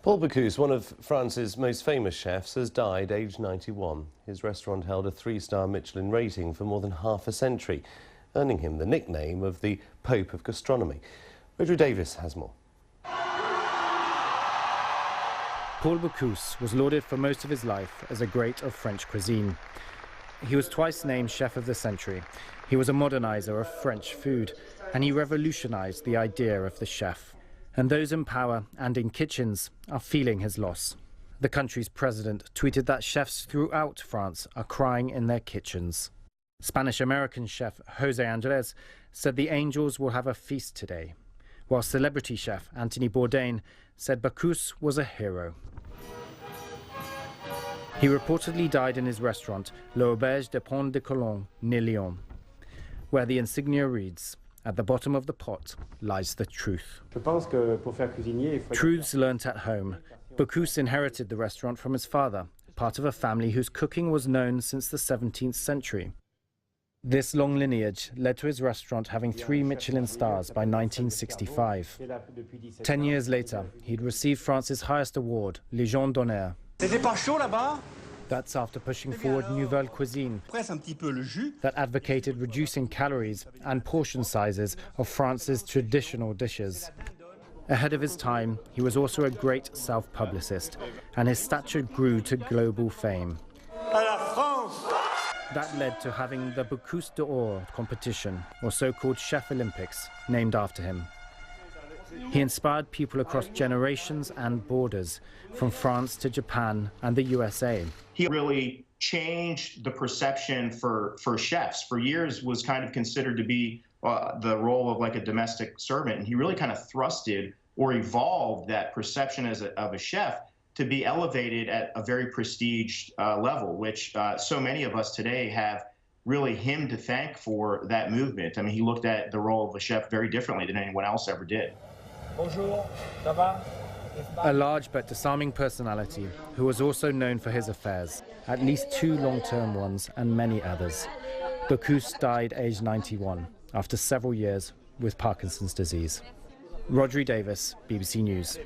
Paul Bocuse, one of France's most famous chefs, has died aged 91. His restaurant held a 3-star Michelin rating for more than half a century, earning him the nickname of the Pope of Gastronomy. Rhodri Davies has more. Paul Bocuse was lauded for most of his life as a great of French cuisine. He was twice named Chef of the Century. He was a modernizer of French food, and he revolutionized the idea of the chef. And those in power and in kitchens are feeling his loss. The country's president tweeted that chefs throughout France are crying in their kitchens. Spanish-American chef Jose Angeles said the angels will have a feast today, while celebrity chef Anthony Bourdain said Bocuse was a hero. He reportedly died in his restaurant, L'Auberge des Ponts de Cologne, near Lyon, where the insignia reads, "At the bottom of the pot lies the truth." Truths learnt at home. Bocuse inherited the restaurant from his father, part of a family whose cooking was known since the 17th century. This long lineage led to his restaurant having 3 Michelin stars by 1965. 10 years later, he'd received France's highest award, Légion d'honneur. That's after pushing forward nouvelle cuisine that advocated reducing calories and portion sizes of France's traditional dishes. Ahead of his time, he was also a great self-publicist, and his stature grew to global fame. That led to having the Bocuse d'Or competition, or so-called Chef Olympics, named after him. He inspired people across generations and borders, from France to Japan and the USA. He really changed the perception for chefs. For years was kind of considered to be the role of like a domestic servant, and he really kind of thrusted or evolved that perception of a chef to be elevated at a very prestige level, which so many of us today have really him to thank for that movement. I mean, he looked at the role of a chef very differently than anyone else ever did. Bonjour, ça va? A large but disarming personality who was also known for his affairs, at least 2 long-term ones and many others. Bocuse died aged 91 after several years with Parkinson's disease. Rhodri Davies, BBC News.